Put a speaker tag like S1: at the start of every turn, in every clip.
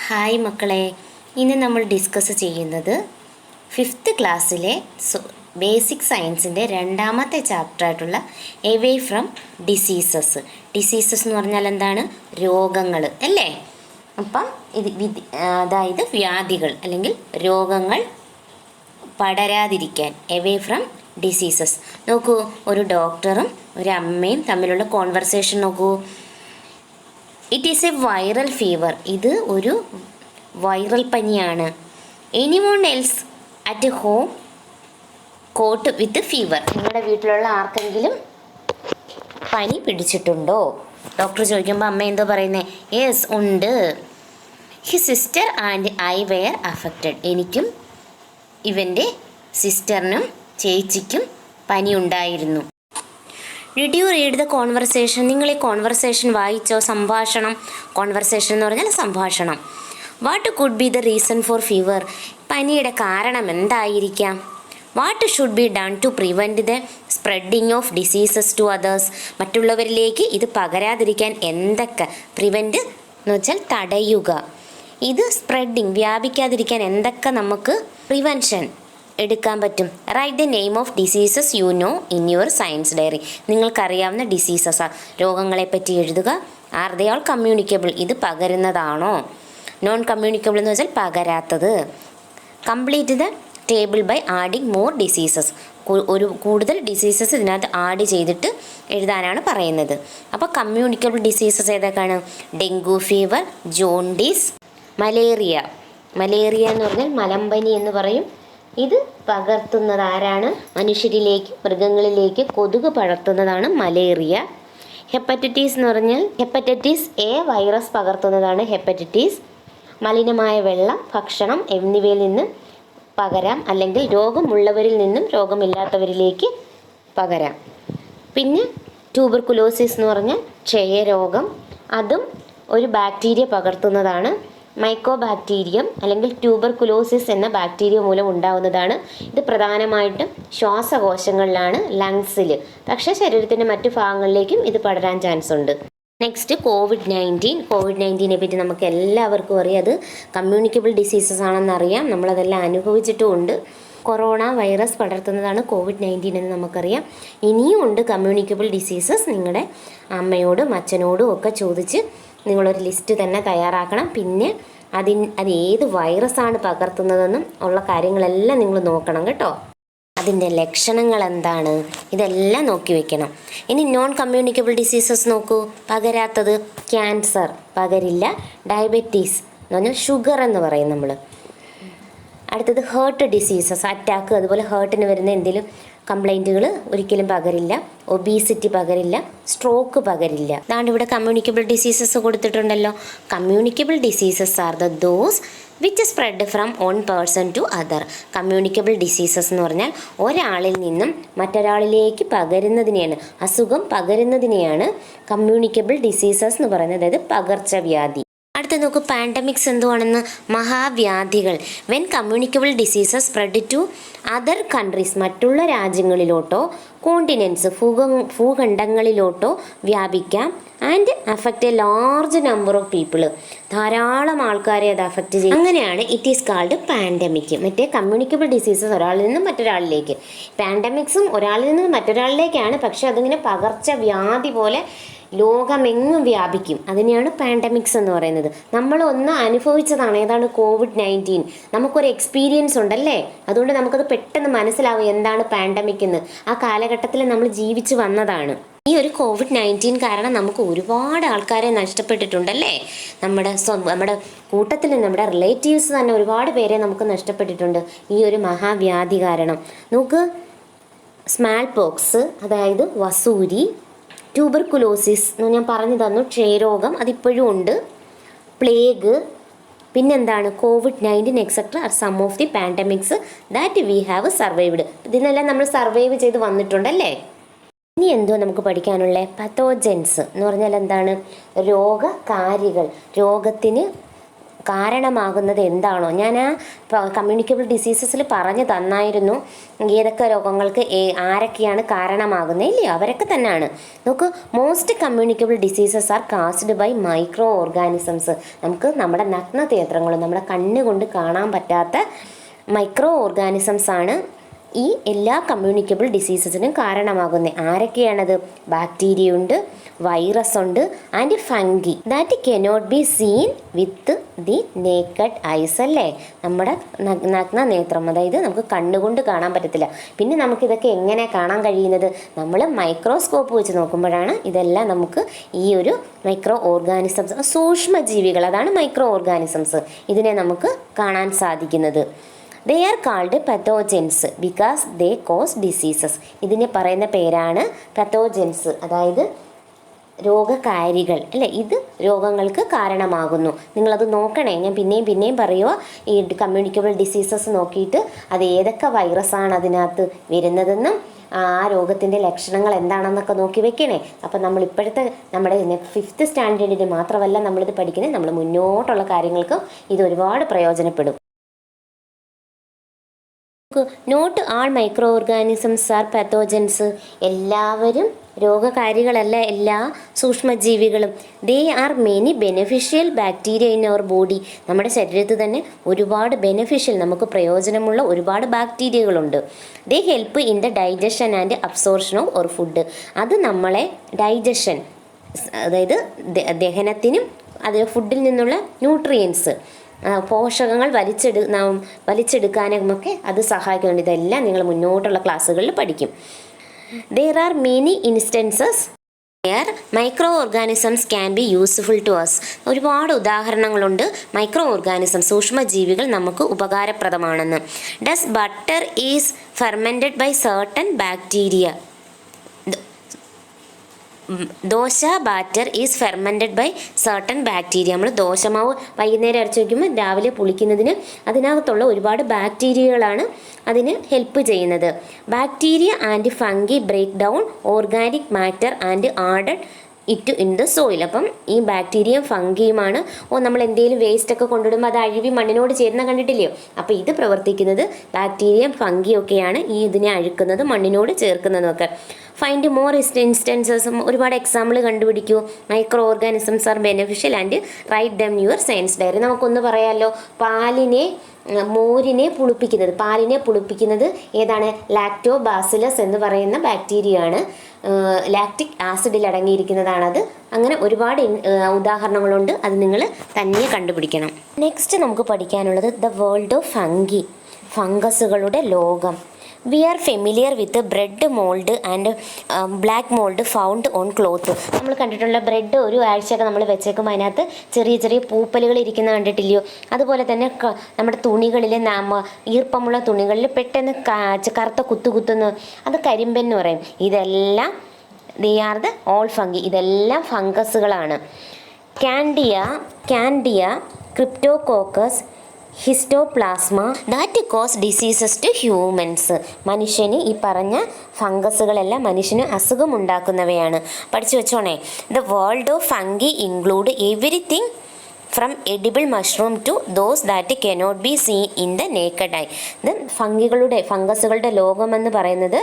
S1: Hi മക്കളെ, ഇന്ന് നമ്മൾ ഡിസ്കസ് ചെയ്യുന്നത് 5th ക്ലാസ്സിലെ ബേസിക് സയൻസിൻ്റെ രണ്ടാമത്തെ ചാപ്റ്ററായിട്ടുള്ള എവേ ഫ്രം ഡിസീസസ്. ഡിസീസസ് എന്ന് പറഞ്ഞാൽ എന്താണ്? രോഗങ്ങൾ അല്ലേ? അപ്പം അതായത് വ്യാധികൾ അല്ലെങ്കിൽ രോഗങ്ങൾ പടരാതിരിക്കാൻ എവേ ഫ്രം ഡിസീസസ്. നോക്കൂ, ഒരു ഡോക്ടറും ഒരു അമ്മയും തമ്മിലുള്ള കോൺവെർസേഷൻ നോക്കൂ. It is a viral fever. ഇത് ഒരു വൈറൽ പനിയാണ്. Anyone else at home caught with fever. നിങ്ങളുടെ വീട്ടിലുള്ള ആർക്കെങ്കിലും പനി പിടിച്ചിട്ടുണ്ടോ? ഡോക്ടർ ചോദിക്കുമ്പോൾ അമ്മ എന്തോ പറയുന്നത്? യെസ്, ഉണ്ട്. He sister and I were affected. എനിക്കും ഇവൻ്റെ സിസ്റ്ററിനും ചേച്ചിക്കും പനി ഉണ്ടായിരുന്നു. Did you read the conversation? നിങ്ങൾ ഈ കോൺവെർസേഷൻ വായിച്ചോ? സംഭാഷണം. കോൺവെർസേഷൻ എന്ന് പറഞ്ഞാൽ സംഭാഷണം. What could be the reason for fever? പനിയുടെ കാരണം എന്തായിരിക്കാം? What should be done to prevent the spreading of diseases to others? മറ്റുള്ളവരിലേക്ക് ഇത് പകരാതിരിക്കാൻ എന്തൊക്കെ? പ്രിവെൻറ്റ് എന്ന് വെച്ചാൽ തടയുക. ഇത് സ്പ്രെഡിങ് വ്യാപിക്കാതിരിക്കാൻ എന്തൊക്കെ നമുക്ക് പ്രിവെൻഷൻ എടുക്കാൻ പറ്റും? Write the name of diseases you know in your science diary. നിങ്ങൾക്കറിയാവുന്ന ഡിസീസസ് രോഗങ്ങളെപ്പറ്റി എഴുതുക. Are they all communicable? ഇത് പകരുന്നതാണോ? നോൺ കമ്മ്യൂണിക്കബിൾ എന്ന് വെച്ചാൽ പകരാത്തത്. Complete the table by adding more diseases. കൂടുതൽ ഡിസീസസ് ഇതിനകത്ത് ആഡ് ചെയ്തിട്ട് എഴുതാനാണ് പറയുന്നത്. അപ്പോൾ കമ്മ്യൂണിക്കബിൾ ഡിസീസസ് ഏതൊക്കെയാണ്? Dengue fever, jaundice, malaria. Malaria എന്ന് പറഞ്ഞാൽ മലമ്പനി എന്ന് പറയും. ഇത് പകർത്തുന്നത് ആരാണ്? മനുഷ്യരിലേക്ക്, മൃഗങ്ങളിലേക്ക് കൊതുക് പടർത്തുന്നതാണ് മലേറിയ. ഹെപ്പറ്റൈറ്റിസ് എന്ന് പറഞ്ഞാൽ ഹെപ്പറ്റൈറ്റിസ് എ വൈറസ് പകർത്തുന്നതാണ് ഹെപ്പറ്റൈറ്റിസ്. മലിനമായ വെള്ളം, ഭക്ഷണം എന്നിവയിൽ നിന്ന് പകരാം, അല്ലെങ്കിൽ രോഗമുള്ളവരിൽ നിന്നും രോഗമില്ലാത്തവരിലേക്ക് പകരാം. പിന്നെ ട്യൂബർകുലോസിസ് എന്ന് പറഞ്ഞാൽ ക്ഷയരോഗം. അതും ഒരു ബാക്ടീരിയ പകർത്തുന്നതാണ്. മൈക്കോബാക്ടീരിയം അല്ലെങ്കിൽ ട്യൂബർകുലോസിസ് എന്ന ബാക്ടീരിയ മൂലം ഉണ്ടാകുന്നതാണ്. ഇത് പ്രധാനമായിട്ടും ശ്വാസകോശങ്ങളിലാണ്, ലങ്സിൽ. പക്ഷേ ശരീരത്തിൻ്റെ മറ്റു ഭാഗങ്ങളിലേക്കും ഇത് പടരാൻ ചാൻസ് ഉണ്ട്. നെക്സ്റ്റ് കോവിഡ്-19. കോവിഡ്-19നെ പറ്റി നമുക്ക് എല്ലാവർക്കും അറിയാം. അത് കമ്മ്യൂണിക്കബിൾ ഡിസീസസ് ആണെന്നറിയാം. നമ്മളതെല്ലാം അനുഭവിച്ചിട്ടുമുണ്ട്. കൊറോണ വൈറസ് പടർത്തുന്നതാണ് കോവിഡ്-19 എന്ന് നമുക്കറിയാം. ഇനിയും ഉണ്ട് കമ്മ്യൂണിക്കബിൾ ഡിസീസസ്. നിങ്ങളുടെ അമ്മയോടും അച്ഛനോടും ഒക്കെ ചോദിച്ച് നിങ്ങളൊരു ലിസ്റ്റ് തന്നെ തയ്യാറാക്കണം. പിന്നെ അത് ഏത് വൈറസാണ് പകർത്തുന്നതെന്നും ഉള്ള കാര്യങ്ങളെല്ലാം നിങ്ങൾ നോക്കണം കേട്ടോ. അതിൻ്റെ ലക്ഷണങ്ങൾ എന്താണ്, ഇതെല്ലാം നോക്കി വെക്കണം. ഇനി നോൺ കമ്മ്യൂണിക്കബിൾ ഡിസീസസ് നോക്കൂ. പകരാത്തത് ക്യാൻസർ പകരില്ല. ഡയബറ്റീസ് എന്ന് പറഞ്ഞാൽ ഷുഗർ എന്ന് പറയും നമ്മൾ. അടുത്തത് ഹേർട്ട് ഡിസീസസ്, അറ്റാക്ക്, അതുപോലെ ഹേർട്ടിന് വരുന്ന എന്തെങ്കിലും കംപ്ലൈൻറ്റുകൾ ഒരിക്കലും പകരില്ല. ഒബീസിറ്റി പകരില്ല. സ്ട്രോക്ക് പകരില്ല. അതാണ് ഇവിടെ കമ്മ്യൂണിക്കബിൾ ഡിസീസസ് കൊടുത്തിട്ടുണ്ടല്ലോ. Communicable diseases are those which spread from one person to other. Communicable diseases എന്ന് പറഞ്ഞാൽ ഒരാളിൽ നിന്നും മറ്റൊരാളിലേക്ക് പകരുന്നതിനെയാണ്, അസുഖം പകരുന്നതിനെയാണ് കമ്മ്യൂണിക്കബിൾ ഡിസീസസ് എന്ന് പറയുന്നത്. അതായത് പകർച്ചവ്യാധി. അടുത്ത നോക്കൂ, പാൻഡമിക്സ് എന്തുവാണെന്ന്? മഹാവ്യാധികൾ. When communicable diseases spread to other countries, മറ്റുള്ള രാജ്യങ്ങളിലോട്ടോ കോണ്ടിനെൻറ്റ്സ് ഭൂഖണ്ഡങ്ങളിലോട്ടോ വ്യാപിക്കാം. And affect a large number of people. ധാരാളം ആൾക്കാരെ അത് അഫക്റ്റ് ചെയ്യും. അങ്ങനെയാണ് ഇറ്റ് ഈസ് കാൾഡ് പാൻഡമിക്. മറ്റേ കമ്മ്യൂണിക്കബിൾ ഡിസീസസ് ഒരാളിൽ നിന്നും മറ്റൊരാളിലേക്ക്. പാൻഡമിക്സും ഒരാളിൽ നിന്നും മറ്റൊരാളിലേക്കാണ്, പക്ഷെ അതിങ്ങനെ പകർച്ചവ്യാധി പോലെ ലോകമെങ്ങും വ്യാപിക്കും. അതിനെയാണ് പാൻഡമിക്സ് എന്ന് പറയുന്നത്. നമ്മളൊന്ന് അനുഭവിച്ചതാണ്. ഏതാണ്? കോവിഡ്-19. നമുക്കൊരു എക്സ്പീരിയൻസ് ഉണ്ടല്ലേ, അതുകൊണ്ട് നമുക്കത് പെട്ടെന്ന് മനസ്സിലാവും എന്താണ് പാൻഡമിക് എന്ന്. ആ കാലഘട്ടത്തിൽ നമ്മൾ ജീവിച്ചു വന്നതാണ്. ഈ ഒരു കോവിഡ്-19 കാരണം നമുക്ക് ഒരുപാട് ആൾക്കാരെ നഷ്ടപ്പെട്ടിട്ടുണ്ടല്ലേ. നമ്മുടെ കൂട്ടത്തിൽ നമ്മുടെ റിലേറ്റീവ്സ് തന്നെ ഒരുപാട് പേരെ നമുക്ക് നഷ്ടപ്പെട്ടിട്ടുണ്ട് ഈ ഒരു മഹാവ്യാധി കാരണം. നമുക്ക് സ്മാൾ പോക്സ്, അതായത് വസൂരി, ട്യൂബർകുലോസിസ് എന്ന് ഞാൻ പറഞ്ഞു തന്നു, ക്ഷയരോഗം, അതിപ്പോഴും ഉണ്ട്. പ്ലേഗ്, പിന്നെന്താണ്? കോവിഡ്-19 etcetera are some of the pandemics that we have survived. ഇതിനെല്ലാം നമ്മൾ സർവൈവ് ചെയ്ത് വന്നിട്ടുണ്ടല്ലേ. ഇനി എന്തോ നമുക്ക് പഠിക്കാനുള്ള? പത്തോജൻസ് എന്ന് പറഞ്ഞാൽ എന്താണ്? രോഗകാരികൾ. രോഗത്തിന് കാരണമാകുന്നത് എന്താണോ, ഞാൻ ആ കമ്മ്യൂണിക്കബിൾ ഡിസീസസിൽ പറഞ്ഞു തന്നായിരുന്നു ഏതൊക്കെ രോഗങ്ങൾക്ക് ആരൊക്കെയാണ് കാരണമാകുന്നത് ഇല്ലയോ, അവരൊക്കെ തന്നെയാണ്. നോക്ക്, most communicable diseases are caused by micro organisms. നമുക്ക് നമ്മുടെ നഗ്നനേത്രങ്ങളും നമ്മുടെ കണ്ണുകൊണ്ട് കാണാൻ പറ്റാത്ത മൈക്രോ ഓർഗാനിസംസ് ആണ് ഈ എല്ലാ കമ്മ്യൂണിക്കബിൾ ഡിസീസസിനും കാരണമാകുന്നത്. ആരൊക്കെയാണത്? ബാക്ടീരിയ ഉണ്ട്, വൈറസ് ഉണ്ട്, and fungi that cannot be scene with the naked ice അല്ലേ. നമ്മുടെ നഗ്ന നേത്രം, അതായത് നമുക്ക് കണ്ണുകൊണ്ട് കാണാൻ പറ്റത്തില്ല. പിന്നെ നമുക്കിതൊക്കെ എങ്ങനെ കാണാൻ കഴിയുന്നത്? നമ്മൾ മൈക്രോസ്കോപ്പ് വെച്ച് നോക്കുമ്പോഴാണ് ഇതെല്ലാം നമുക്ക് ഈ ഒരു മൈക്രോ ഓർഗാനിസംസ്, സൂക്ഷ്മജീവികൾ, അതാണ് മൈക്രോ ഓർഗാനിസംസ്, ഇതിനെ നമുക്ക് കാണാൻ സാധിക്കുന്നത്. They are called pathogens because they cause diseases. ഇതിനെ പറയുന്ന പേരാണ് പത്തോജൻസ്, അതായത് രോഗകാരികൾ അല്ലേ. ഇത് രോഗങ്ങൾക്ക് കാരണമാകുന്നു. നിങ്ങളത് നോക്കണേ, ഞാൻ പിന്നെയും പറയുക. ഈ കമ്മ്യൂണിക്കബിൾ ഡിസീസസ് നോക്കിയിട്ട് അത് ഏതൊക്കെ വൈറസാണ് അതിനകത്ത് വരുന്നതെന്നും ആ രോഗത്തിൻ്റെ ലക്ഷണങ്ങൾ എന്താണെന്നൊക്കെ നോക്കി വെക്കണേ. അപ്പം നമ്മൾ ഇപ്പോഴത്തെ നമ്മുടെ 5th സ്റ്റാൻഡേർഡിന് മാത്രമല്ല നമ്മളിത് പഠിക്കുന്നത്, നമ്മൾ മുന്നോട്ടുള്ള കാര്യങ്ങൾക്കും ഇത് ഒരുപാട് പ്രയോജനപ്പെടും. Not all micro organisms are pathogens. എല്ലാവരും രോഗകാരികളല്ല, എല്ലാ സൂക്ഷ്മജീവികളും. They are many beneficial bacteria in our body. നമ്മുടെ ശരീരത്തിൽ തന്നെ ഒരുപാട് ബെനിഫിഷ്യൽ, നമുക്ക് പ്രയോജനമുള്ള ഒരുപാട് ബാക്ടീരിയകളുണ്ട്. They help in the digestion and absorption of our food. അത് നമ്മളെ ഡൈജഷൻ, അതായത് ദഹനത്തിനും അത് ഫുഡിൽ നിന്നുള്ള ന്യൂട്രിയൻസ്, പോഷകങ്ങൾ വലിച്ചെടുക്കാനുമൊക്കെ അത് സഹായിക്കുന്നുണ്ട്. ഇതെല്ലാം നിങ്ങൾ മുന്നോട്ടുള്ള ക്ലാസ്സുകളിൽ പഠിക്കും. There are many instances where micro organisms can be useful to us. ഒരുപാട് ഉദാഹരണങ്ങളുണ്ട് മൈക്രോ ഓർഗാനിസം, സൂക്ഷ്മജീവികൾ നമുക്ക് ഉപകാരപ്രദമാണെന്ന്. Does butter is fermented by certain bacteria. Dosa batter is fermented by certain bacteria. നമ്മൾ ദോശമാവ് വൈകുന്നേരം അരച്ച് വയ്ക്കുമ്പോൾ രാവിലെ പുളിക്കുന്നതിന് അതിനകത്തുള്ള ഒരുപാട് ബാക്ടീരിയകളാണ് അതിന് ഹെൽപ്പ് ചെയ്യുന്നത്. Bacteria and fungi break down organic matter and added it in the soil. അപ്പം ഈ ബാക്ടീരിയയും ഫംഗിയുമാണ് നമ്മൾ എന്തെങ്കിലും വേസ്റ്റൊക്കെ കൊണ്ടിടുമ്പോൾ അത് അഴുകി മണ്ണിനോട് ചേരുന്ന കണ്ടിട്ടില്ലയോ. അപ്പോൾ ഇത് പ്രവർത്തിക്കുന്നത് ബാക്ടീരിയയും ഫംഗിയും ഒക്കെയാണ് ഈ ഇതിനെ അഴുക്കുന്നത്, മണ്ണിനോട് ചേർക്കുന്നതൊക്കെ. ഫൈൻഡ് മോർ ഇൻസ്റ്റൻസസ്, ഒരുപാട് എക്സാമ്പിൾ കണ്ടുപിടിക്കൂ. Micro organisms are beneficial and write them your science diary. നമുക്കൊന്ന് പറയാമല്ലോ, മോരിനെ പുളിപ്പിക്കുന്നത് ഏതാണ്? ലാക്ടോബാസിലസ് എന്ന് പറയുന്ന ബാക്ടീരിയ ആണ്. ലാക്റ്റിക് ആസിഡിൽ അടങ്ങിയിരിക്കുന്നതാണത്. അങ്ങനെ ഒരുപാട് ഉദാഹരണങ്ങളുണ്ട്, അത് നിങ്ങൾ തന്നെ കണ്ടുപിടിക്കണം. നെക്സ്റ്റ് നമുക്ക് പഠിക്കാനുള്ളത് ദ വേൾഡ് ഓഫ് ഫംഗി, ഫംഗസുകളുടെ ലോകം. We are familiar with bread mould and black mould found on cloth. നമ്മൾ കണ്ടിട്ടുള്ള ബ്രെഡ് ഒരു ആഴ്ചയൊക്കെ നമ്മൾ വെച്ചേക്കുമ്പോൾ അതിനകത്ത് ചെറിയ ചെറിയ പൂപ്പലുകൾ ഇരിക്കുന്ന കണ്ടിട്ടില്ലയോ. അതുപോലെ തന്നെ നമ്മുടെ തുണികളിൽ, ഈർപ്പമുള്ള തുണികളിൽ പെട്ടെന്ന് കറുത്ത കുത്തുന്ന അത് കരിമ്പെന്ന് പറയും. ഇതെല്ലാം they are the all fungi, ഇതെല്ലാം ഫംഗസുകളാണ്. Candida Cryptococcus Histoplasma that cause diseases to humans. മനുഷ്യന് ഈ പറഞ്ഞ ഫംഗസുകളെല്ലാം മനുഷ്യന് അസുഖമുണ്ടാക്കുന്നവയാണ്. പഠിച്ചു വെച്ചോണേ. The world of fungi include everything from edible mushroom to those that cannot be seen in the naked eye. ഇത് ഫംഗസുകളുടെ ലോകമെന്ന് പറയുന്നത്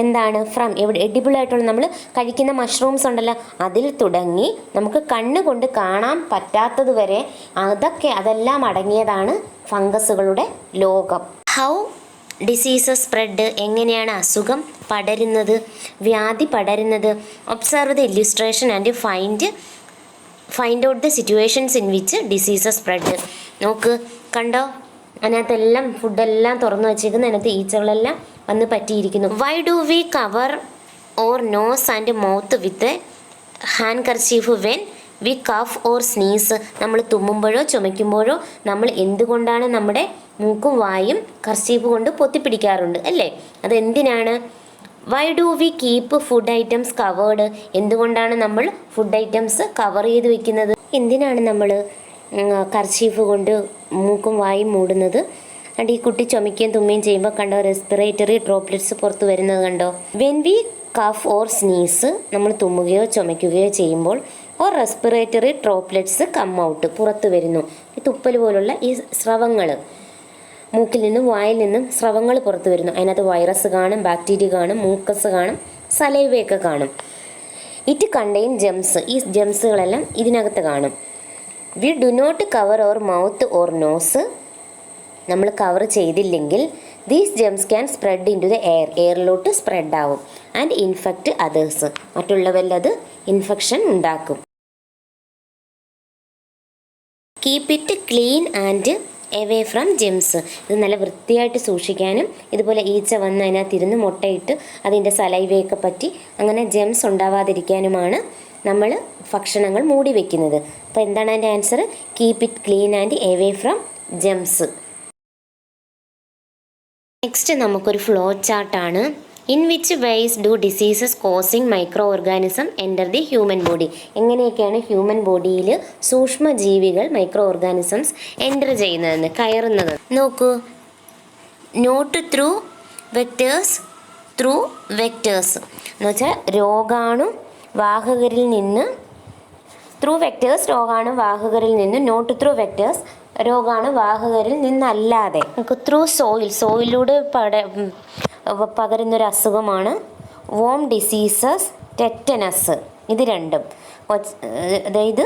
S1: എന്താണ്? ഫ്രം എഡിബിൾ ആയിട്ടുള്ള നമ്മൾ കഴിക്കുന്ന മഷ്റൂംസ് ഉണ്ടല്ലോ, അതിൽ തുടങ്ങി നമുക്ക് കണ്ണുകൊണ്ട് കാണാൻ പറ്റാത്തത് വരെ അതെല്ലാം അടങ്ങിയതാണ് ഫംഗസുകളുടെ ലോകം. ഹൗ ഡിസീസസ് സ്പ്രെഡ്, എങ്ങനെയാണ് അസുഖം പടരുന്നത്, വ്യാധി പടരുന്നത്? Observe the illustration and find out the situations in which diseases spread. നോക്ക്, കണ്ടോ, അതിനകത്തെല്ലാം ഫുഡെല്ലാം തുറന്നു വെച്ചേക്കുന്ന, അതിനകത്ത് ഈച്ചകളെല്ലാം വന്ന് പറ്റിയിരിക്കുന്നു. Why do we cover or nose and mouth with handkerchief when we cough or sneeze? നമ്മൾ തുമ്മുമ്പോഴോ ചുമയ്ക്കുമ്പോഴോ നമ്മൾ എന്തുകൊണ്ടാണ് നമ്മുടെ മൂക്കും വായും കർച്ചീഫ് കൊണ്ട് പൊത്തിപ്പിടിക്കാറുണ്ട് അല്ലേ? അതെന്തിനാണ്? Why do we keep food items covered? എന്തുകൊണ്ടാണ് നമ്മൾ ഫുഡ് ഐറ്റംസ് കവർ ചെയ്ത് വെക്കുന്നത്? എന്തിനാണ് നമ്മൾ കർച്ചീഫ് കൊണ്ട് മൂക്കും വായും മൂടുന്നത്? അണ്ട് ഈ കുട്ടി ചുമയ്ക്കുകയും തുമ്മുകയും ചെയ്യുമ്പോൾ കണ്ടോ, റെസ്പിറേറ്ററി ഡ്രോപ്ലെറ്റ്സ് പുറത്ത് വരുന്നത് കണ്ടോ. When we cough or sneeze, നമ്മൾ തുമ്മുകയോ ചുമയ്ക്കുകയോ ചെയ്യുമ്പോൾ, or respiratory droplets come out, പുറത്തു വരുന്നു. ഈ തുപ്പൽ പോലുള്ള ഈ സ്രവങ്ങൾ, മൂക്കിൽ നിന്നും വായിൽ നിന്നും സ്രവങ്ങൾ പുറത്തു വരുന്നു. അതിനകത്ത് വൈറസ് കാണും, ബാക്ടീരിയ കാണും, മൂക്കസ് കാണും, സലൈവയൊക്കെ കാണും. ഇറ്റ് കണ്ടെയ്ൻ ജെംസ്, ഈ ജെംസുകളെല്ലാം ഇതിനകത്ത് കാണും. We do not cover our mouth or nose, നമ്മൾ കവർ ചെയ്തില്ലെങ്കിൽ these germs can spread into the air, എയറിലോട്ട് സ്പ്രെഡ് ആവും. ആൻഡ് ഇൻഫെക്റ്റ് അതേഴ്സ്, മറ്റുള്ളവരിൽ അത് ഇൻഫെക്ഷൻ ഉണ്ടാക്കും. Keep it clean and away from germs, ഇത് നല്ല വൃത്തിയായിട്ട് സൂക്ഷിക്കാനും ഇതുപോലെ ഈച്ച വന്ന് അതിനകത്തിരുന്ന് മുട്ടയിട്ട് അതിൻ്റെ സലൈവയൊക്കെ പറ്റി അങ്ങനെ ജെംസ് ഉണ്ടാവാതിരിക്കാനുമാണ് നമ്മൾ ഭക്ഷണങ്ങൾ മൂടി വയ്ക്കുന്നത്. അപ്പോൾ എന്താണ് അതിൻ്റെ answer? Keep it clean and away from germs. Next നമുക്കൊരു ഫ്ലോ ചാർട്ടാണ്. In which ways do diseases causing micro organism enter the human body, എങ്ങനെയൊക്കെയാണ് ഹ്യൂമൻ ബോഡിയിൽ സൂക്ഷ്മജീവികൾ മൈക്രോ ഓർഗാനിസംസ് എൻ്റർ ചെയ്യുന്നതെന്ന്, കയറുന്നത് നോക്കൂ. Not through vectors, through vectors എന്ന് വെച്ചാൽ രോഗാണുവാഹകരിൽ നിന്ന്, ത്രൂ വെക്ടേഴ്സ് രോഗാണുവാഹകരിൽ നിന്ന്, നോട്ട് ത്രൂ വെക്ടേഴ്സ് രോഗാണുവാഹകരിൽ നിന്നല്ലാതെ. നമുക്ക് ത്രൂ സോയിലൂടെ പകരുന്നൊരു അസുഖമാണ് വോം ഡിസീസസ്, ടെറ്റനസ്. ഇത് രണ്ടും അതായത്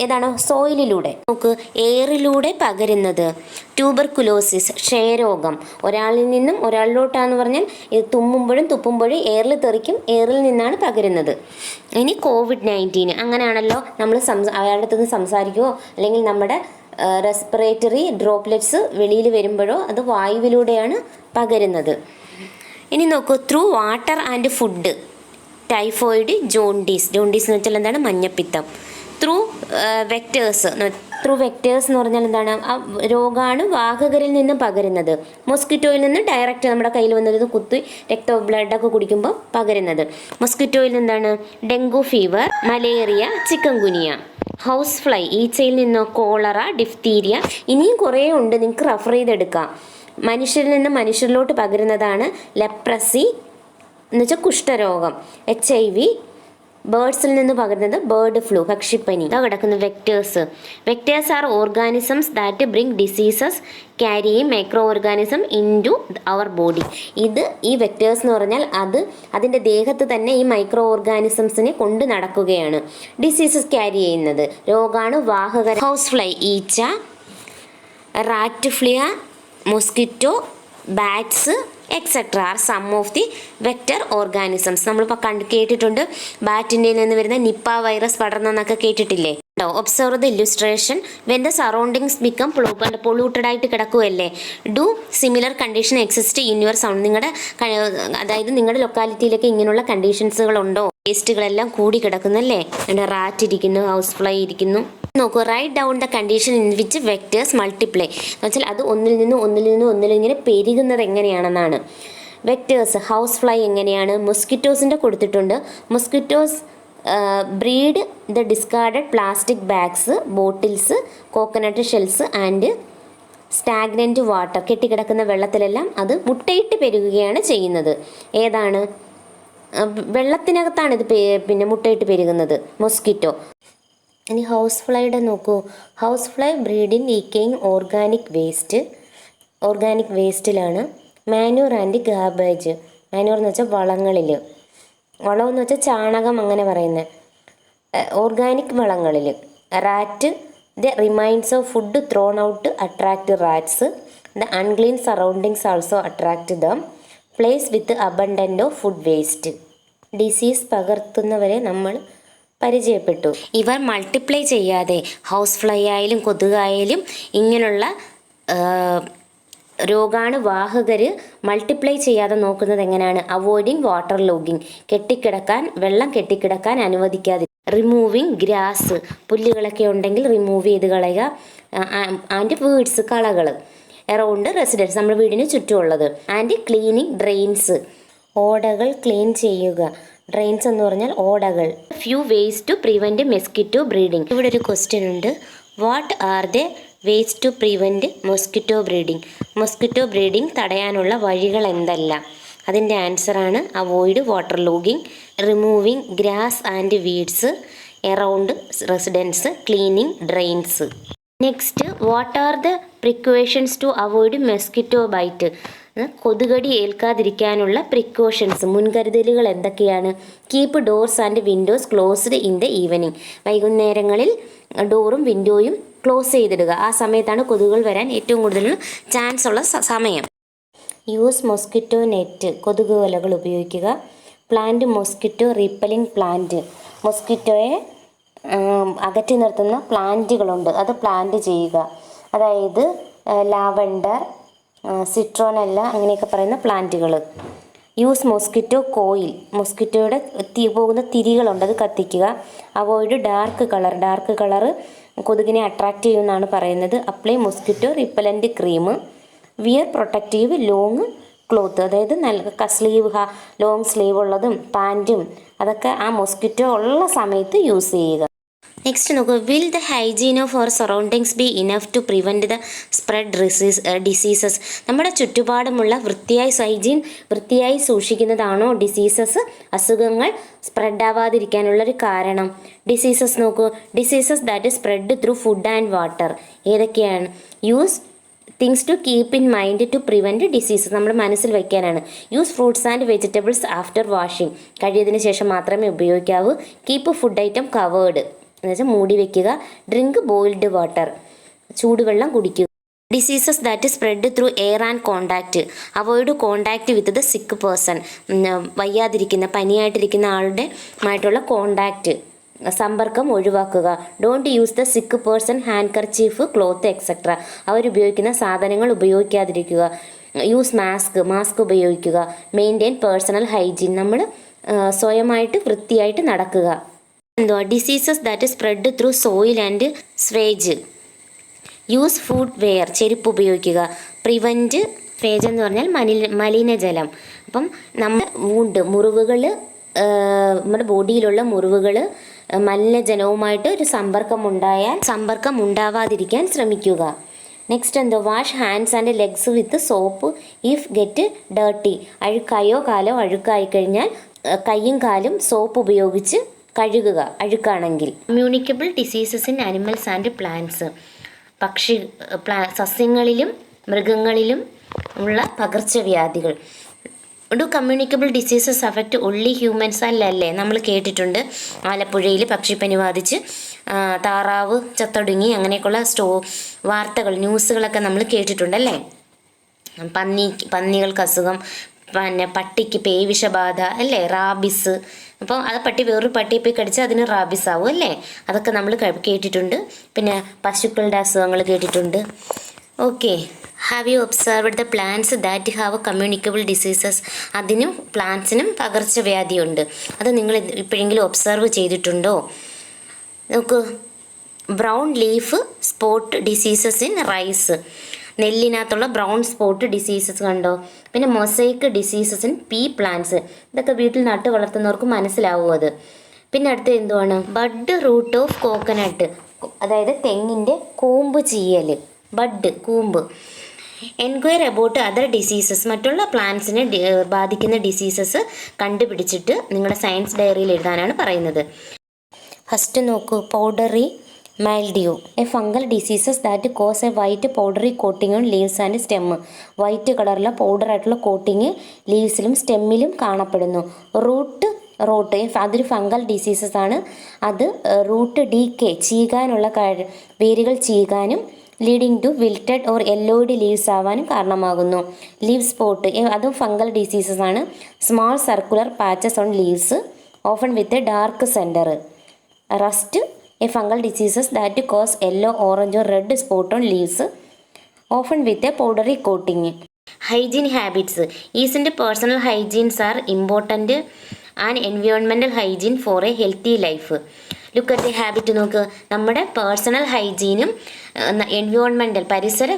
S1: ഏതാണ്? സോയിലിലൂടെ. നമുക്ക് എയറിലൂടെ പകരുന്നത് ട്യൂബർകുലോസിസ്, ക്ഷയരോഗം. ഒരാളിൽ നിന്നും ഒരാളിലോട്ടാന്ന് പറഞ്ഞാൽ ഇത് തുമ്മുമ്പോഴും തുപ്പുമ്പോഴും എയറിൽ തെറിക്കും, എയറിൽ നിന്നാണ് പകരുന്നത്. ഇനി COVID-19 അങ്ങനെയാണല്ലോ, നമ്മൾ അയാളുടെ അടുത്ത് സംസാരിക്കുമോ അല്ലെങ്കിൽ നമ്മുടെ റെസ്പിറേറ്ററി ഡ്രോപ്ലെറ്റ്സ് വെളിയിൽ വരുമ്പോഴോ അത് വായുവിലൂടെയാണ് പകരുന്നത്. ഇനി നോക്കൂ, through water and food, typhoid, jaundice. Jaundice എന്ന് വെച്ചാൽ എന്താണ്? മഞ്ഞപ്പിത്തം. ത്രൂ വെക്ടേഴ്സ് എന്ന് പറഞ്ഞാൽ എന്താണ്? ആ രോഗാണുവാഹകരിൽ നിന്നും പകരുന്നത്. മൊസ്കിറ്റോയിൽ നിന്ന് ഡയറക്റ്റ് നമ്മുടെ കയ്യിൽ വന്നത് കുത്തി ബ്ലഡൊക്കെ കുടിക്കുമ്പോൾ പകരുന്നത്. മൊസ്കിറ്റോയിൽ നിന്നാണ്? Dengue fever, malaria, chikungunya. House fly, ഈച്ചയിൽ നിന്നോ? Cholera, diphtheria. ഇനിയും കുറേ ഉണ്ട്, നിങ്ങൾക്ക് റെഫർ ചെയ്തെടുക്കാം. മനുഷ്യരിൽ നിന്ന് മനുഷ്യരിലോട്ട് പകരുന്നതാണ് ലെപ്രസി എന്ന് വെച്ചാൽ കുഷ്ഠരോഗം. HIV. ബേർഡ്സിൽ നിന്ന് പകരുന്നത് ബേർഡ് ഫ്ലൂ, പക്ഷിപ്പനി. ഇതാ കിടക്കുന്ന vectors are organisms that bring diseases carrying micro organism into our body. ഈ വെക്ടേഴ്സ് എന്ന് പറഞ്ഞാൽ അതിൻ്റെ ദേഹത്ത് തന്നെ ഈ മൈക്രോ ഓർഗാനിസംസിനെ കൊണ്ട് നടക്കുകയാണ്. ഡിസീസസ് ക്യാരി ചെയ്യുന്നത് രോഗാണുവാഹകർ. ഹൗസ് ഫ്ലൈ ഈച്ച, rat flea, mosquito, bats etcetera are some of the vector organisms. നമ്മളിപ്പോൾ കേട്ടിട്ടുണ്ട് ബാറ്റിൻ്റെ നിന്ന് വരുന്ന നിപ്പ വൈറസ് പടർന്നെന്നൊക്കെ കേട്ടിട്ടില്ലേ? Observe the illustration. When the surroundings become polluted ആയിട്ട് കിടക്കുമല്ലേ, do similar condition exist in your sound. അതായത് നിങ്ങളുടെ ലൊക്കാലിറ്റിയിലൊക്കെ ഇങ്ങനെയുള്ള കണ്ടീഷൻസുകളുണ്ടോ? വേസ്റ്റുകളെല്ലാം കൂടി കിടക്കുന്നല്ലേ, റാറ്റ് ഇരിക്കുന്നു, ഹൗസ് ഫ്ലൈ ഇരിക്കുന്നു. നോക്കൂ, write down the condition in which vectors multiply എന്ന് വെച്ചാൽ അത് ഒന്നിലിങ്ങനെ പെരുകുന്നത് എങ്ങനെയാണെന്നാണ്. വെക്ടേഴ്സ്, ഹൗസ് ഫ്ലൈ എങ്ങനെയാണ്? മൊസ്കിറ്റോസിൻ്റെ കൊടുത്തിട്ടുണ്ട്. Mosquitoes breed the discarded plastic bags, bottles, coconut shells and stagnant water. കെട്ടിക്കിടക്കുന്ന വെള്ളത്തിലെല്ലാം അത് മുട്ടയിട്ട് പെരുകുകയാണ് ചെയ്യുന്നത്. ഏതാണ്? വെള്ളത്തിനകത്താണ് ഇത് പിന്നെ മുട്ടയിട്ട് പെരുകുന്നത്, മൊസ്കിറ്റോ. ഇനി ഹൗസ് ഫ്ലൈയുടെ നോക്കൂ. ഹൗസ് ഫ്ലൈ ബ്രീഡിങ് ഈക്കയിങ് ഓർഗാനിക് വേസ്റ്റിലാണ്. Manure and garbage. മാന്യൂർ എന്ന് വെച്ചാൽ വളങ്ങളിൽ, വളം എന്ന് വെച്ചാൽ ചാണകം അങ്ങനെ പറയുന്നത്. ഓർഗാനിക് വളങ്ങളിൽ. Rat, the remains of food thrown out attract rats. The unclean surroundings also attract them. Place with abundant of food waste. Disease പകർത്തുന്നവരെ നമ്മൾ പരിചയപ്പെട്ടു. ഇവർ മൾട്ടിപ്ലൈ ചെയ്യാതെ, ഹൗസ് ഫ്ലൈ ആയാലും കൊതുകായാലും ഇങ്ങനെയുള്ള രോഗാണുവാഹകർ മൾട്ടിപ്ലൈ ചെയ്യാതെ നോക്കുന്നത് എങ്ങനെയാണ്? അവോയ്ഡിങ് വാട്ടർ ലോഗിങ്, വെള്ളം കെട്ടിക്കിടക്കാൻ അനുവദിക്കാതെ. റിമൂവിങ് ഗ്രാസ്, പുല്ലുകളൊക്കെ ഉണ്ടെങ്കിൽ റിമൂവ് ചെയ്ത് കളയുക. ആൻഡ് വീഡ്സ്, കളകൾ എറൗണ്ട് റെസിഡൻസ്, നമ്മുടെ വീടിന് ചുറ്റുമുള്ളത്. ആൻഡ് ക്ലീനിങ് ഡ്രെയിൻസ്, ഓടകൾ ക്ലീൻ ചെയ്യുക. ഡ്രെയിൻസ് എന്ന് പറഞ്ഞാൽ ഓടകൾ. Few ways to prevent mosquito breeding. ഇവിടെ ഒരു ക്വസ്റ്റ്യൻ ഉണ്ട്. What are the ways to prevent mosquito breeding? Mosquito breeding തടയാനുള്ള വഴികൾ എന്തെല്ലാം? അതിൻ്റെ ആൻസറാണ് avoid water logging, removing grass and weeds around residence, cleaning drains. Next, what are the precautions to avoid mosquito bite? കൊതുകടി ഏൽക്കാതിരിക്കാനുള്ള precautions, മുൻകരുതലുകൾ എന്തൊക്കെയാണ്? Keep doors and Windows closed in the evening. വൈകുന്നേരങ്ങളിൽ ഡോറും വിൻഡോയും ക്ലോസ് ചെയ്തിടുക. ആ സമയത്താണ് കൊതുകുകൾ വരാൻ ഏറ്റവും കൂടുതൽ ചാൻസ് ഉള്ള സമയം. യൂസ് മൊസ്കിറ്റോ നെറ്റ്, കൊതുക് വലകൾ ഉപയോഗിക്കുക. പ്ലാന്റ് മൊസ്കിറ്റോ റീപ്പലിംഗ് പ്ലാന്റ്, മൊസ്കിറ്റോയെ അകറ്റി നിർത്തുന്ന പ്ലാന്റുകളുണ്ട്, അത് പ്ലാന്റ് ചെയ്യുക. അതായത് ലാവൻഡർ, സിട്രോനെല്ല അങ്ങനെയൊക്കെ പറയുന്ന പ്ലാന്റുകൾ. യൂസ് മൊസ്കിറ്റോ കോയിൽ, മൊസ്കിറ്റോയുടെ പോകുന്ന തിരികളുണ്ട്, അത് കത്തിക്കുക. അവോയ്ഡ് ഡാർക്ക് കളർ കൊതുകിനെ അട്രാക്റ്റ് ചെയ്യുമെന്നാണ് പറയുന്നത്. Apply mosquito repellent cream. Wear protective long cloth, അതായത് നല്ല ലോങ് സ്ലീവ് ഉള്ളതും പാൻറ്റും അതൊക്കെ ആ മൊസ്കിറ്റോ ഉള്ള സമയത്ത് യൂസ് ചെയ്യുക. നെക്സ്റ്റ് നോക്കൂ, will the hygiene of our surroundings be enough to prevent the spread diseases? നമ്മുടെ ചുറ്റുപാടുമുള്ള വൃത്തിയായി സൂക്ഷിക്കുന്നതാണോ അസുഖങ്ങൾ സ്പ്രെഡ് ആവാതിരിക്കാനുള്ളൊരു കാരണം? ഡിസീസസ് നോക്കൂ, diseases that spread through food and water ഏതൊക്കെയാണ്? Use things to keep in mind to prevent diseases, നമ്മുടെ മനസ്സിൽ വയ്ക്കാനാണ്. Use fruits and vegetables after washing, കഴിയതിന് ശേഷം മാത്രമേ ഉപയോഗിക്കാവൂ. കീപ്പ് ഫുഡ് ഐറ്റം കവേർഡ്, എന്നുവെച്ചാൽ മൂടി വയ്ക്കുക. ഡ്രിങ്ക് ബോയിൽഡ് വാട്ടർ, ചൂടുവെള്ളം കുടിക്കുക. Diseases that spread through air and contact, avoid contact with the sick person, വയ്യാതിരിക്കുന്ന പനിയായിട്ടിരിക്കുന്ന ആളുമായിട്ടുള്ള കോണ്ടാക്റ്റ് സമ്പർക്കം ഒഴിവാക്കുക. Don't use the sick person hand kerchief, cloth etcetera, അവരുപയോഗിക്കുന്ന സാധനങ്ങൾ ഉപയോഗിക്കാതിരിക്കുക. യൂസ് മാസ്ക് ഉപയോഗിക്കുക. മെയിൻറ്റെയിൻ പേഴ്സണൽ ഹൈജീൻ, നമ്മൾ സ്വയമായിട്ട് വൃത്തിയായിട്ട് നടക്കുക. Diseases that spread through soil and sewage, use footwear, ചെരുപ്പ് ഉപയോഗിക്കുക. പ്രിവെൻറ്റ് സ്വേജ് എന്ന് പറഞ്ഞാൽ മലിനജലം. അപ്പം നമ്മുടെ മുറിവുകൾ, നമ്മുടെ ബോഡിയിലുള്ള മുറിവുകൾ മലിനജലവുമായിട്ട് ഒരു സമ്പർക്കം ഉണ്ടാവാതിരിക്കാൻ ശ്രമിക്കുക. Next wash hands and legs with soap if get dirty, കാലോ അഴുക്കായി കഴിഞ്ഞാൽ കൈയും കാലും സോപ്പ് ഉപയോഗിച്ച് കഴുകുക, അഴുക്കാണെങ്കിൽ. Communicable diseases in animals and plants, സസ്യങ്ങളിലും മൃഗങ്ങളിലും ഉള്ള പകർച്ചവ്യാധികൾ. Do communicable diseases affect only humans? അല്ലേ, നമ്മൾ കേട്ടിട്ടുണ്ട് ആലപ്പുഴയിൽ പക്ഷിപ്പനി ബാധിച്ച് താറാവ് ചത്തൊടുങ്ങി, അങ്ങനെയൊക്കെയുള്ള വാർത്തകൾ, ന്യൂസുകളൊക്കെ നമ്മൾ കേട്ടിട്ടുണ്ടല്ലേ. പന്നികൾക്ക് അസുഖം, പിന്നെ പട്ടിക്ക് പേവിഷബാധ അല്ലേ, റാബിസ്. അപ്പോൾ അത് വേറൊരു പട്ടിയെ പോയി കടിച്ചാൽ അതിന് റാബിസ് ആവും അല്ലേ, അതൊക്കെ നമ്മൾ കേട്ടിട്ടുണ്ട്. പിന്നെ പശുക്കളുടെ അസുഖങ്ങൾ കേട്ടിട്ടുണ്ട്. Okay, have you observed the plants that have communicable diseases? അതിനും പ്ലാന്റ്സിനും പകർച്ചവ്യാധിയുണ്ട്. അത് നിങ്ങൾ ഇപ്പോഴെങ്കിലും ഒബ്സർവ് ചെയ്തിട്ടുണ്ടോ? നോക്ക്, brown leaf spot diseases in rice, നെല്ലിനകത്തുള്ള ബ്രൗൺ സ്പോട്ട് ഡിസീസസ് കണ്ടോ. പിന്നെ mosaic diseases in pea plants, ഇതൊക്കെ വീട്ടിൽ നട്ട് വളർത്തുന്നവർക്ക് മനസ്സിലാവും അത്. പിന്നെ അടുത്ത് എന്തുവാണ്? ബഡ് റൂട്ട് ഓഫ് കോക്കനട്ട്, അതായത് തെങ്ങിൻ്റെ കൂമ്പ് ചീയൽ, ബഡ് കൂമ്പ്. എൻക്വയർ അബൌട്ട് അതർ ഡിസീസസ്, മറ്റുള്ള പ്ലാന്റ്സിനെ ബാധിക്കുന്ന ഡിസീസസ് കണ്ടുപിടിച്ചിട്ട് നിങ്ങളുടെ സയൻസ് ഡയറിയിൽ എഴുതാനാണ് പറയുന്നത്. ഫസ്റ്റ് നോക്കൂ, powdery mildew, a fungal diseases that cause a white powdery coating on leaves and stem, white കളറിലെ പൗഡറായിട്ടുള്ള കോട്ടിങ് ലീവ്സിലും സ്റ്റെമ്മിലും കാണപ്പെടുന്നു. റൂട്ട് അതൊരു ഫംഗൽ ഡിസീസസ് ആണ്. അത് റൂട്ട് ഡീക്കെ, ചീകാനുള്ള വേരുകൾ ചീകാനും leading to wilted or yellowed leaves ആവാനും കാരണമാകുന്നു. ലീവ് സ്പോട്ട്, അതും ഫംഗൽ ഡിസീസസ് ആണ്. Small circular patches on leaves often with a dark centre. Rust, a fungal diseases that cause yellow, orange or red spot on leaves often with a powdery coating. Hygiene habits, ഈസിൻ്റെ personal hygienes are important and environmental hygiene for a healthy life. Look at the habit നോക്ക്, നമ്മുടെ personal ഹൈജീനും environmental പരിസരം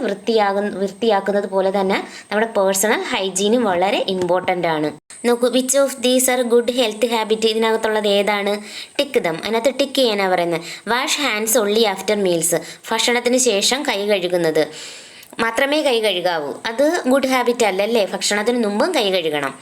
S1: വൃത്തിയാക്കുന്നത് പോലെ തന്നെ നമ്മുടെ personal ഹൈജീനും വളരെ important ആണ്. നോക്കൂ, which of these are good health habit? ഇതിനകത്തുള്ളത് ഏതാണ്? ടിക്ക് ദം, അതിനകത്ത് ടിക്ക് ചെയ്യാനാണ് പറയുന്നത്. Wash hands only after meals, ഭക്ഷണത്തിന് ശേഷം കൈ കഴുകുന്നത്. മാത്രമേ കൈ കഴുകാവൂ. അത് ഗുഡ് ഹാബിറ്റ് അല്ലല്ലേ? ഭക്ഷണത്തിന് മുമ്പും കൈ കഴുകണം.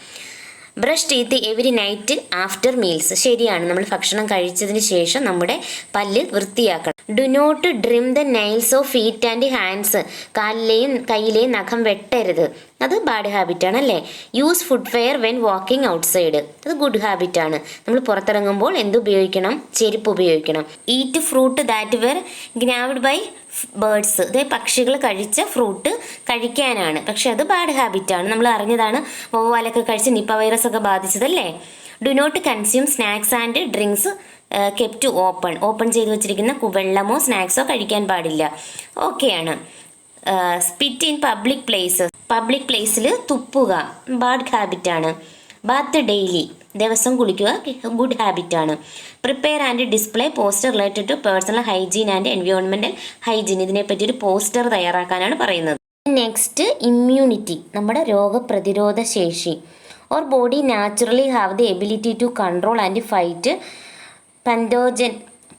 S1: Brush teeth every night after meals. ശരിയാണ്, നമ്മൾ ഭക്ഷണം കഴിച്ചതിന് ശേഷം നമ്മുടെ പല്ല് വൃത്തിയാക്കണം. Do not trim the nails of feet and hands. കാലിലെയും കയ്യിലെയും നഖം വെട്ടരുത്. അത് ബാഡ് ഹാബിറ്റാണ് അല്ലേ? Use footwear when walking outside. അത് ഗുഡ് ഹാബിറ്റാണ്. നമ്മൾ പുറത്തിറങ്ങുമ്പോൾ എന്ത് ഉപയോഗിക്കണം? ചെരുപ്പ് ഉപയോഗിക്കണം. Eat fruit that were gnawed by birds. ഇത് പക്ഷികൾ കഴിച്ച ഫ്രൂട്ട് കഴിക്കാനാണ്, പക്ഷെ അത് ബാഡ് ഹാബിറ്റാണ്. നമ്മൾ അറിഞ്ഞതാണ്, വവ്വാലൊക്കെ കഴിച്ച് നിപ്പ വൈറസ് ഒക്കെ ബാധിച്ചതല്ലേ. Do not consume snacks and drinks kept open ചെയ്ത് വെച്ചിരിക്കുന്ന വെള്ളമോ സ്നാക്സോ കഴിക്കാൻ പാടില്ല. ഓക്കെയാണ്. സ്പിറ്റ് ഇൻ പബ്ലിക് പ്ലേസിൽ തുപ്പുക ബാഡ് ഹാബിറ്റാണ്. ബാത്ത് ഡെയിലി, ദിവസം കുളിക്കുക ഗുഡ് ഹാബിറ്റാണ്. Prepare and display poster related to personal hygiene and environmental hygiene. ഇതിനെപ്പറ്റി ഒരു പോസ്റ്റർ തയ്യാറാക്കാനാണ് പറയുന്നത്. നെക്സ്റ്റ്, ഇമ്മ്യൂണിറ്റി, നമ്മുടെ രോഗപ്രതിരോധ ശേഷി. Our body naturally have the ability to control and fight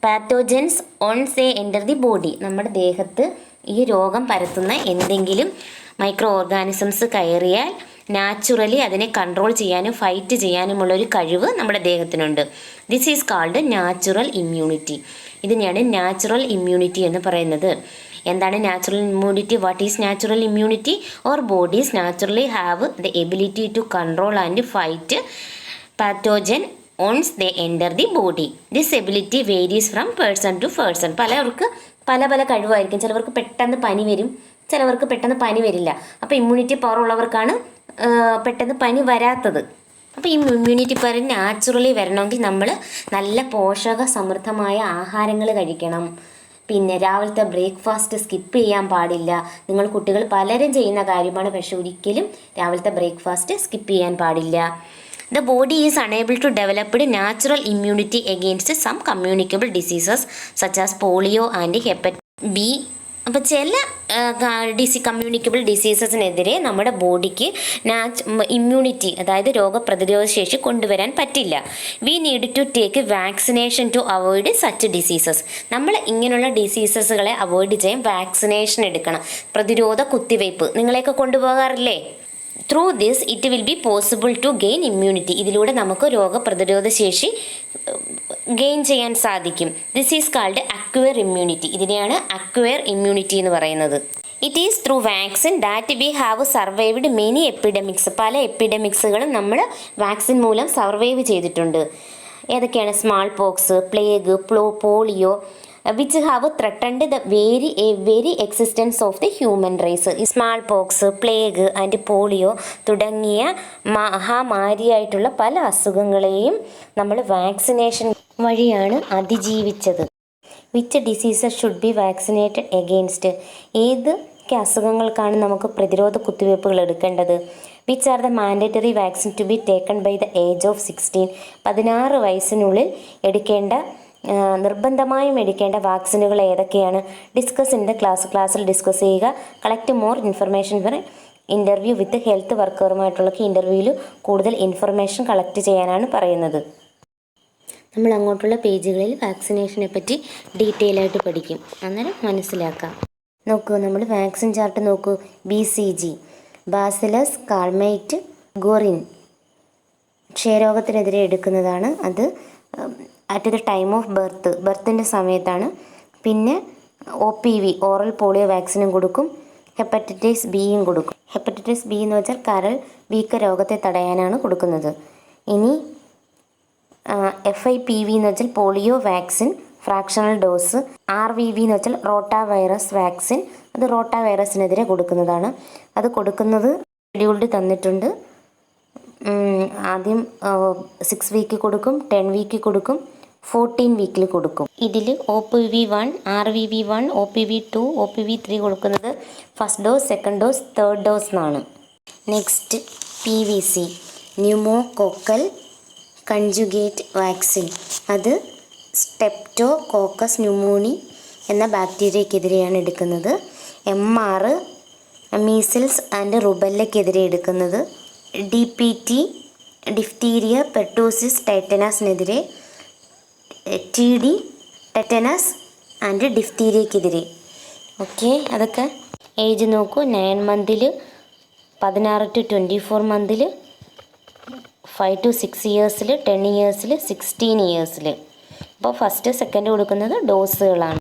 S1: pathogens once a enter the body. നമ്മുടെ ദേഹത്ത് ഈ രോഗം പരത്തുന്ന എന്തെങ്കിലും മൈക്രോ ഓർഗാനിസംസ് കയറിയാൽ നാച്ചുറലി അതിനെ കൺട്രോൾ ചെയ്യാനും ഫൈറ്റ് ചെയ്യാനുമുള്ളൊരു കഴിവ് നമ്മുടെ ദേഹത്തിനുണ്ട്. This is called natural immunity. ഇതിനെയാണ് നാച്ചുറൽ ഇമ്മ്യൂണിറ്റി എന്ന് പറയുന്നത്. എന്താണ് natural immunity? What is natural immunity? Our bodies naturally have the ability to control and fight pathogen once they enter the body. This ability varies from person to person. പലർക്ക് പല പല കഴിവായിരിക്കും. ചിലവർക്ക് പെട്ടെന്ന് പനി വരും, ചിലവർക്ക് പെട്ടെന്ന് പനി വരില്ല. അപ്പോൾ ഇമ്മ്യൂണിറ്റി പവർ ഉള്ളവർക്കാണ് പെട്ടെന്ന് പനി വരാത്തത്. അപ്പോൾ ഈ ഇമ്മ്യൂണിറ്റി പവർ നാച്ചുറലി വരണമെങ്കിൽ നമ്മൾ നല്ല പോഷക സമൃദ്ധമായ ആഹാരങ്ങൾ കഴിക്കണം. പിന്നെ രാവിലത്തെ ബ്രേക്ക്ഫാസ്റ്റ് സ്കിപ്പ് ചെയ്യാൻ പാടില്ല. നിങ്ങൾ കുട്ടികൾ പലരും ചെയ്യുന്ന കാര്യമാണ്, പക്ഷെ ഒരിക്കലും രാവിലത്തെ ബ്രേക്ക്ഫാസ്റ്റ് സ്കിപ്പ് ചെയ്യാൻ പാടില്ല. The body is unable to develop natural immunity against some communicable diseases such as polio and hepatitis B. അപ്പോൾ ചില കമ്മ്യൂണിക്കബിൾ ഡിസീസസിനെതിരെ നമ്മുടെ ബോഡിക്ക് ഇമ്മ്യൂണിറ്റി, അതായത് രോഗപ്രതിരോധ ശേഷി കൊണ്ടുവരാൻ പറ്റില്ല. We need to take vaccination to avoid such diseases. നമ്മൾ ഇങ്ങനെയുള്ള ഡിസീസസുകളെ അവോയ്ഡ് ചെയ്യാൻ വാക്സിനേഷൻ എടുക്കണം. പ്രതിരോധ കുത്തിവയ്പ്പ് നിങ്ങളെയൊക്കെ കൊണ്ടുപോകാറില്ലേ? Through this it will be possible to gain immunity. ഇതിലൂടെ നമുക്ക് രോഗപ്രതിരോധ ശേഷി ഗെയിൻ ചെയ്യാൻ സാധിക്കും. This is called acquire immunity. ഇതിനെയാണ് അക്വയർ ഇമ്മ്യൂണിറ്റി എന്ന് പറയുന്നത്. It is through vaccine that we have survived many epidemics. പല എപ്പിഡമിക്സുകളും നമ്മൾ വാക്സിൻ മൂലം സർവൈവ് ചെയ്തിട്ടുണ്ട്. ഏതൊക്കെയാണ്? Smallpox, plague, polio, which have threatened the very existence of the human race. ഈ smallpox, plague and polio തുടങ്ങിയ മഹാമാരിയായിട്ടുള്ള പല അസുഖങ്ങളെയും നമ്മൾ വാക്സിനേഷൻ വഴിയാണ് അതിജീവിച്ചത്. Which diseases should be vaccinated against? ഏതൊക്കെ അസുഖങ്ങൾക്കാണ് നമുക്ക് പ്രതിരോധ കുത്തിവയ്പ്പുകൾ എടുക്കേണ്ടത്? Which are the mandatory vaccine to be taken by the age of 16? 16 വയസ്സിനുള്ളിൽ നിർബന്ധമായും എടുക്കേണ്ട വാക്സിനുകൾ ഏതൊക്കെയാണ്? ഡിസ്കസ് ഇൻ ദ ക്ലാസ്സിൽ ഡിസ്കസ് ചെയ്യുക. Collect more information for interview with health വർക്കറുമായിട്ടുള്ള ഇൻ്റർവ്യൂവിൽ കൂടുതൽ ഇൻഫർമേഷൻ കളക്ട് ചെയ്യാനാണ് പറയുന്നത്. നമ്മൾ അങ്ങോട്ടുള്ള പേജുകളിൽ വാക്സിനേഷനെ പറ്റി ഡീറ്റെയിൽ ആയിട്ട് പഠിക്കും, അന്നേരം മനസ്സിലാക്കാം. നോക്കൂ, നമ്മൾ വാക്സിൻ ചാർട്ട് നോക്കൂ. BCG ബാസിലസ് കാൾമൈറ്റ് ഗോറിൻ ക്ഷയരോഗത്തിനെതിരെ എടുക്കുന്നതാണ്. അത് അറ്റ് ദ ടൈം ഓഫ് ബർത്തിൻ്റെ സമയത്താണ്. പിന്നെ OPV ഓറൽ പോളിയോ വാക്സിനും കൊടുക്കും. ഹെപ്പറ്റൈറ്റിസ് ബിയും കൊടുക്കും. ഹെപ്പറ്റൈറ്റിസ് ബി എന്ന് വെച്ചാൽ കരൾ വീക്ക രോഗത്തെ തടയാനാണ് കൊടുക്കുന്നത്. ഇനി FIPV എന്ന് വെച്ചാൽ polio vaccine fractional dose. RVV എന്ന് വെച്ചാൽ റോട്ടാ വൈറസ് വാക്സിൻ. അത് റോട്ടാ വൈറസിനെതിരെ കൊടുക്കുന്നതാണ്. അത് കൊടുക്കുന്നത് ഷെഡ്യൂൾഡ് തന്നിട്ടുണ്ട്. ആദ്യം 6 വീക്ക് കൊടുക്കും, 10 വീക്ക് കൊടുക്കും, 14 വീക്കിൽ കൊടുക്കും. ഇതിൽ OPV1, RVV1, OPV2, OPV3 കൊടുക്കുന്നത് first dose, second dose, third dose എന്നാണ്. Next PVC pneumococcal conjugate vaccine. അത് സ്ട്രെപ്റ്റോകോക്കസ് ന്യൂമോണി എന്ന ബാക്ടീരിയക്കെതിരെയാണ് എടുക്കുന്നത്. MR മീസിൽസ് ആൻഡ് റുബല്ലയ്ക്കെതിരെ എടുക്കുന്നത്. DPT ഡിഫ്തീരിയ പെർട്ടൂസിസ് ടൈറ്റനസിനെതിരെ. TD ടെറ്റനസ് ആൻഡ് ഡിഫ്തീരിയക്കെതിരെ. ഓക്കെ, അതൊക്കെ ഏജ് നോക്കൂ 9 മന്തിൽ, 16 to 24 മന്തിൽ, 5 to 6 ഇയേഴ്സിൽ, 10 ഇയേഴ്സിൽ, 16 ഇയേഴ്സിൽ. അപ്പോൾ ഫസ്റ്റ് സെക്കൻഡ് കൊടുക്കുന്നത് ഡോസുകളാണ്.